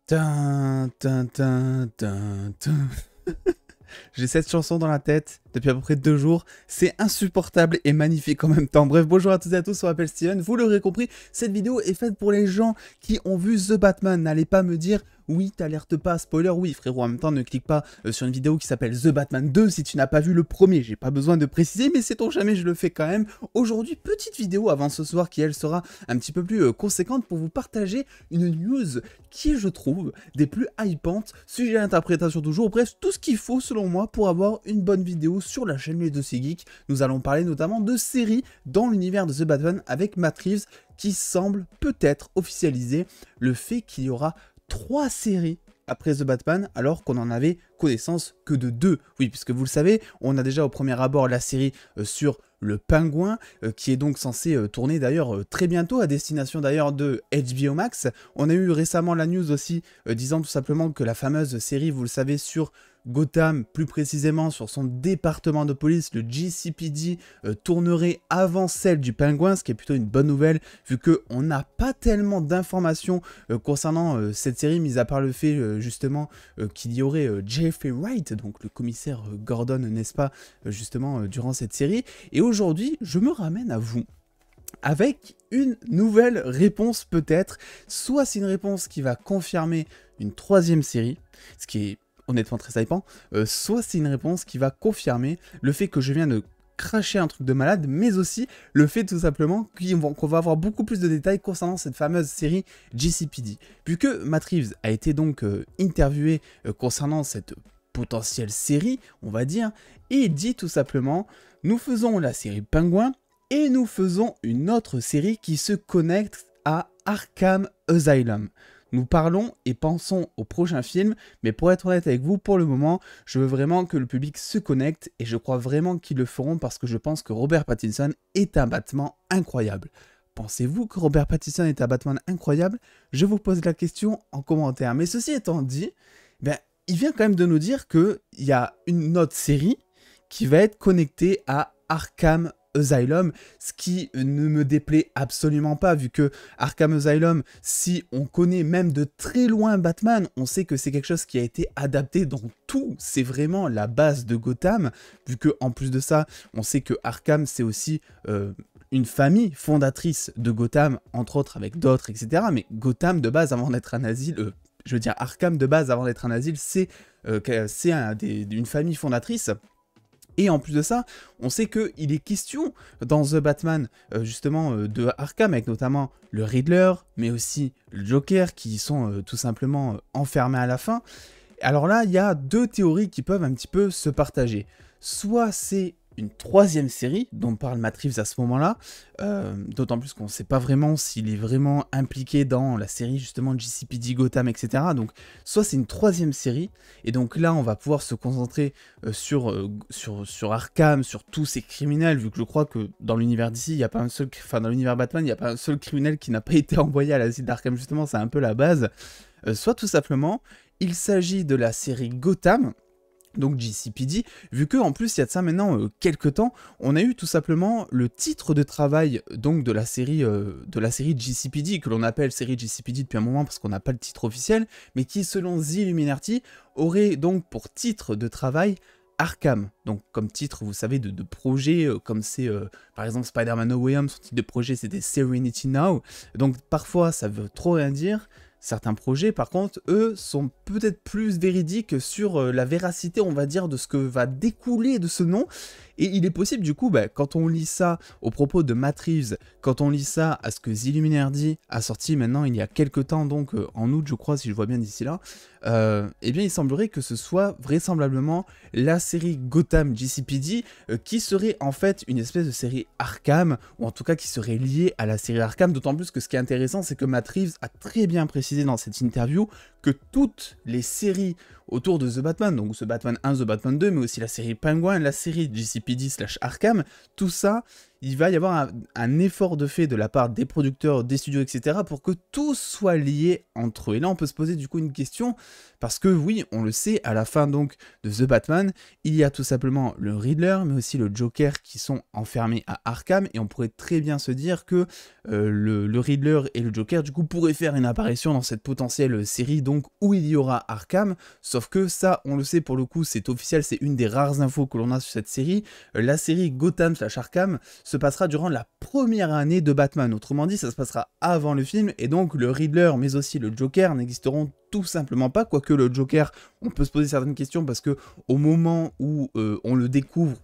Tin, tin, tin, tin, tin. J'ai cette chanson dans la tête depuis à peu près 2 jours. C'est insupportable et magnifique en même temps. Bref, bonjour à toutes et à tous, on m'appelle Steven. Vous l'aurez compris, cette vidéo est faite pour les gens qui ont vu The Batman. N'allez pas me dire, oui, t'alertes pas, spoiler, oui frérot, en même temps ne clique pas sur une vidéo qui s'appelle The Batman 2 si tu n'as pas vu le premier. J'ai pas besoin de préciser, mais sait-on jamais, je le fais quand même. Aujourd'hui, petite vidéo avant ce soir qui elle sera un petit peu plus conséquente pour vous partager une news qui est, je trouve, des plus hypantes, sujet à l'interprétation toujours, bref, tout ce qu'il faut selon moi pour avoir une bonne vidéo sur la chaîne Les Dossiers Geeks. Nous allons parler notamment de séries dans l'univers de The Batman avec Matt Reeves qui semble peut-être officialiser le fait qu'il y aura 3 séries après The Batman, alors qu'on en avait connaissance que de 2. Oui, puisque vous le savez, on a déjà au premier abord la série sur le Pingouin, qui est donc censé tourner d'ailleurs très bientôt, à destination d'ailleurs de HBO Max. On a eu récemment la news aussi disant tout simplement que la fameuse série, vous le savez, sur Gotham, plus précisément sur son département de police, le GCPD, tournerait avant celle du Pingouin, ce qui est plutôt une bonne nouvelle, vu qu'on n'a pas tellement d'informations concernant cette série, mis à part le fait justement qu'il y aurait Jeffrey Wright, donc le commissaire Gordon, n'est-ce pas, justement durant cette série. Et aujourd'hui, je me ramène à vous avec une nouvelle réponse peut-être. Soit c'est une réponse qui va confirmer une 3e série, ce qui est honnêtement très hypant, soit c'est une réponse qui va confirmer le fait que je viens de cracher un truc de malade, mais aussi le fait tout simplement qu'on va avoir beaucoup plus de détails concernant cette fameuse série GCPD. Vu que Matt Reeves a été donc interviewé concernant cette potentielle série, on va dire, et il dit tout simplement, nous faisons la série Pingouin, et nous faisons une autre série qui se connecte à Arkham Asylum. Nous parlons et pensons au prochain film, mais pour être honnête avec vous, pour le moment, je veux vraiment que le public se connecte et je crois vraiment qu'ils le feront parce que je pense que Robert Pattinson est un Batman incroyable. Pensez-vous que Robert Pattinson est un Batman incroyable? Je vous pose la question en commentaire. Mais ceci étant dit, il vient quand même de nous dire qu'il y a une autre série qui va être connectée à Arkham Asylum, ce qui ne me déplaît absolument pas, vu que Arkham Asylum, si on connaît même de très loin Batman, on sait que c'est quelque chose qui a été adapté dans tout, c'est vraiment la base de Gotham, vu que en plus de ça, on sait que Arkham c'est aussi une famille fondatrice de Gotham, entre autres avec d'autres, etc. Mais Gotham de base, avant d'être un asile, je veux dire Arkham de base, avant d'être un asile, c'est une famille fondatrice. Et en plus de ça, on sait qu'il est question dans The Batman, justement, de Arkham, avec notamment le Riddler, mais aussi le Joker, qui sont tout simplement enfermés à la fin. Alors là, il y a 2 théories qui peuvent un petit peu se partager. Soit c'est une 3e série dont parle Matt Reeves à ce moment-là, d'autant plus qu'on ne sait pas vraiment s'il est vraiment impliqué dans la série justement GCPD, Gotham, etc. Donc soit c'est une 3e série, et donc là on va pouvoir se concentrer sur Arkham, sur tous ces criminels, vu que je crois que dans l'univers d'ici, il n'y a pas un seul, enfin dans l'univers Batman, il n'y a pas un seul criminel qui n'a pas été envoyé à l'asile d'Arkham, justement, c'est un peu la base. Soit tout simplement, il s'agit de la série Gotham, donc GCPD, vu que en plus il y a de ça maintenant quelques temps, on a eu tout simplement le titre de travail donc de la série GCPD, que l'on appelle série GCPD depuis un moment parce qu'on n'a pas le titre officiel, mais qui selon The Illuminati aurait donc pour titre de travail Arkham. Donc comme titre, vous savez, de projet, comme c'est par exemple Spider-Man No Way Home, son titre de projet c'était Serenity Now, donc parfois ça veut trop rien dire. Certains projets, par contre, eux, sont peut-être plus véridiques sur la véracité, on va dire, de ce que va découler de ce nom. Et il est possible, du coup, quand on lit ça au propos de Matt Reeves, quand on lit ça à ce que The Illuminati a sorti maintenant il y a quelques temps, donc en août, je crois, si je vois bien d'ici là, eh bien, il semblerait que ce soit vraisemblablement la série Gotham GCPD qui serait en fait une espèce de série Arkham, ou en tout cas qui serait liée à la série Arkham, d'autant plus que ce qui est intéressant, c'est que Matt Reeves a très bien précisé dans cette interview que toutes les séries autour de The Batman, donc The Batman 1, The Batman 2, mais aussi la série Penguin, la série GCPD / Arkham, tout ça, il va y avoir un effort de fait de la part des producteurs, des studios, etc. pour que tout soit lié entre eux. Et là, on peut se poser du coup une question, parce que oui, on le sait, à la fin donc de The Batman, il y a tout simplement le Riddler, mais aussi le Joker qui sont enfermés à Arkham, et on pourrait très bien se dire que le Riddler et le Joker du coup pourraient faire une apparition dans cette potentielle série donc où il y aura Arkham, sauf que ça, on le sait pour le coup, c'est officiel, c'est une des rares infos que l'on a sur cette série. La série Gotham / Arkham se passera durant la première année de Batman, autrement dit ça se passera avant le film, et donc le Riddler mais aussi le Joker n'existeront tout simplement pas, quoique le Joker, on peut se poser certaines questions parce que au moment où on le découvre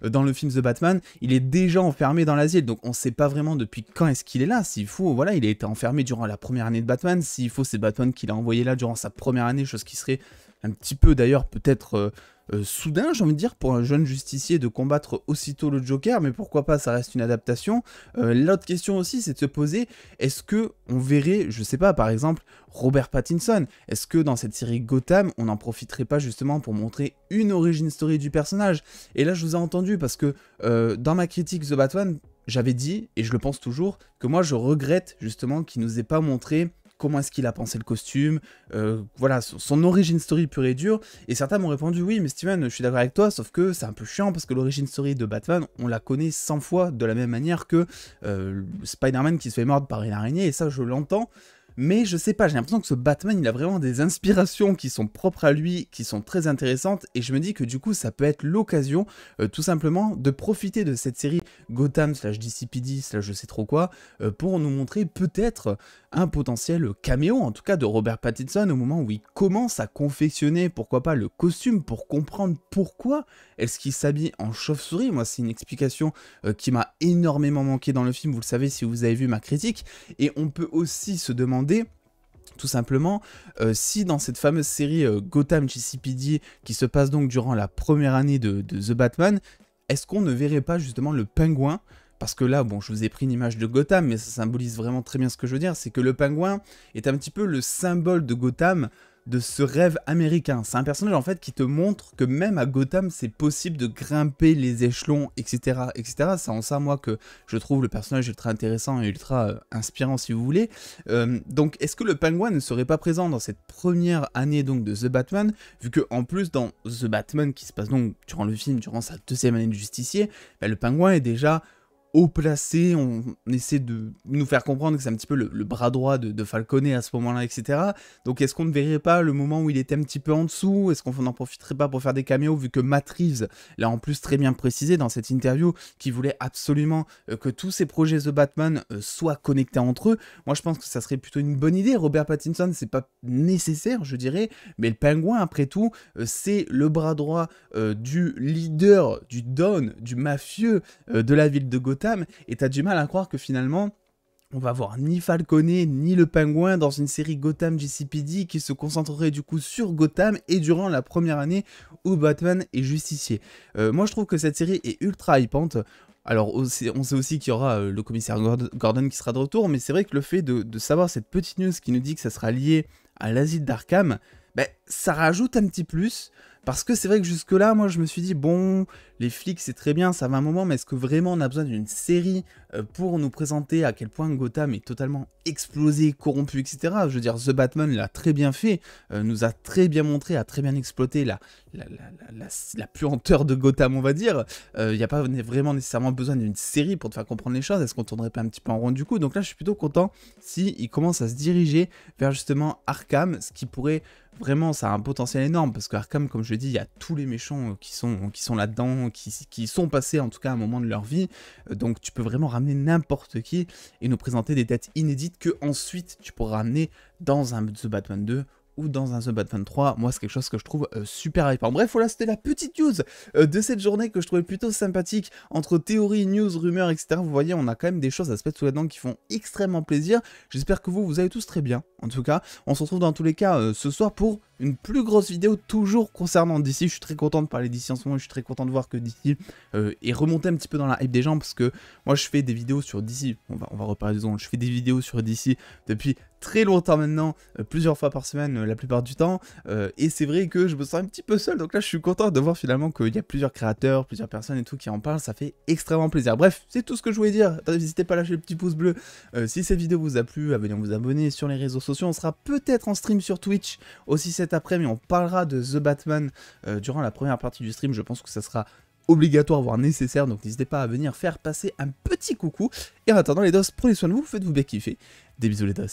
dans le film The Batman, il est déjà enfermé dans l'asile, donc on ne sait pas vraiment depuis quand est-ce qu'il est là. S'il faut, voilà, il a été enfermé durant la première année de Batman, s'il faut, c'est Batman qui l'a envoyé là durant sa première année, chose qui serait un petit peu d'ailleurs peut-être soudain, j'ai envie de dire, pour un jeune justicier de combattre aussitôt le Joker, mais pourquoi pas, ça reste une adaptation. L'autre question aussi, c'est de se poser, est-ce que on verrait, je sais pas, par exemple, Robert Pattinson, est-ce que dans cette série Gotham, on n'en profiterait pas justement pour montrer une origin story du personnage? Et là, je vous ai entendu, parce que dans ma critique The Batman, j'avais dit, et je le pense toujours, que moi je regrette justement qu'il nous ait pas montré comment est-ce qu'il a pensé le costume, voilà, son origin story pure et dure, et certains m'ont répondu oui mais Steven, je suis d'accord avec toi, sauf que c'est un peu chiant parce que l'origin story de Batman, on la connaît 100 fois de la même manière que Spider-Man qui se fait mordre par une araignée, et ça je l'entends, mais je sais pas, j'ai l'impression que ce Batman, il a vraiment des inspirations qui sont propres à lui, qui sont très intéressantes, et je me dis que du coup, ça peut être l'occasion, tout simplement, de profiter de cette série Gotham / DCPD / je sais trop quoi, pour nous montrer peut-être un potentiel caméo, en tout cas de Robert Pattinson, au moment où il commence à confectionner, pourquoi pas, le costume, pour comprendre pourquoi est-ce qu'il s'habille en chauve-souris. Moi, c'est une explication qui m'a énormément manqué dans le film, vous le savez si vous avez vu ma critique, et on peut aussi se demander tout simplement, si dans cette fameuse série Gotham GCPD qui se passe donc durant la première année de The Batman, est-ce qu'on ne verrait pas justement le pingouin? Parce que là, bon, je vous ai pris une image de Gotham, mais ça symbolise vraiment très bien ce que je veux dire, c'est que le pingouin est un petit peu le symbole de Gotham, de ce rêve américain. C'est un personnage en fait qui te montre que même à Gotham c'est possible de grimper les échelons, etc. etc. C'est en ça moi que je trouve le personnage ultra intéressant et ultra inspirant si vous voulez. Donc est-ce que le pingouin ne serait pas présent dans cette première année donc de The Batman, vu que en plus dans The Batman qui se passe donc durant le film, durant sa deuxième année de justicier, bah, le pingouin est déjà haut placé, on essaie de nous faire comprendre que c'est un petit peu le bras droit de Falcone à ce moment-là, etc. Donc est-ce qu'on ne verrait pas le moment où il était un petit peu en dessous? Est-ce qu'on n'en profiterait pas pour faire des caméos, vu que Matt Reeves l'a en plus très bien précisé dans cette interview, qui voulait absolument que tous ces projets The Batman soient connectés entre eux? Moi je pense que ça serait plutôt une bonne idée. Robert Pattinson, c'est pas nécessaire, je dirais, mais le pingouin, après tout, c'est le bras droit du leader, du Don, du mafieux de la ville de Gotham, et t'as du mal à croire que finalement on va voir ni Falcone ni le pingouin dans une série Gotham GCPD qui se concentrerait du coup sur Gotham et durant la première année où Batman est justicier. Moi je trouve que cette série est ultra hypante. Alors on sait aussi qu'il y aura le commissaire Gordon qui sera de retour, mais c'est vrai que le fait de savoir cette petite news qui nous dit que ça sera lié à l'asile d'Arkham, ben, ça rajoute un petit plus. Parce que c'est vrai que jusque-là, moi je me suis dit, bon, les flics c'est très bien, ça va un moment, mais est-ce que vraiment on a besoin d'une série pour nous présenter à quel point Gotham est totalement explosé, corrompu, etc. Je veux dire, The Batman l'a très bien fait, nous a très bien montré, a très bien exploité la puanteur de Gotham, on va dire. Il n'y a pas vraiment nécessairement besoin d'une série pour te faire comprendre les choses. Est-ce qu'on tournerait pas un petit peu en rond du coup? Donc là, je suis plutôt content s'il commence à se diriger vers justement Arkham, ce qui pourrait vraiment, ça a un potentiel énorme, parce que Arkham, comme je l'ai dit, il y a tous les méchants qui sont là-dedans, qui sont passés en tout cas à un moment de leur vie, donc tu peux vraiment ramener n'importe qui et nous présenter des têtes inédites que ensuite tu pourras ramener dans un The Batman 2 ou dans un The Batman 3, moi c'est quelque chose que je trouve super hyper. Bref, voilà, c'était la petite news de cette journée que je trouvais plutôt sympathique, entre théories, news, rumeurs, etc. Vous voyez, on a quand même des choses à se mettre sous la dent qui font extrêmement plaisir. J'espère que vous allez tous très bien, en tout cas. On se retrouve dans tous les cas ce soir pour une plus grosse vidéo toujours concernant DC. Je suis très content de parler d'ici en ce moment, je suis très content de voir que DC est remonté un petit peu dans la hype des gens, parce que moi je fais des vidéos sur DC, on va reparler des ondes, je fais des vidéos sur DC depuis très longtemps maintenant, plusieurs fois par semaine la plupart du temps, et c'est vrai que je me sens un petit peu seul, donc là je suis content de voir finalement qu'il y a plusieurs créateurs, plusieurs personnes et tout qui en parlent, ça fait extrêmement plaisir. Bref, c'est tout ce que je voulais dire. N'hésitez pas à lâcher le petit pouce bleu si cette vidéo vous a plu, à venir vous abonner sur les réseaux sociaux. On sera peut-être en stream sur Twitch aussi cet après-midi, on parlera de The Batman durant la première partie du stream. Je pense que ça sera obligatoire, voire nécessaire, donc n'hésitez pas à venir faire passer un petit coucou. Et en attendant les dos, prenez soin de vous, faites-vous bien kiffer. Des bisous les dos.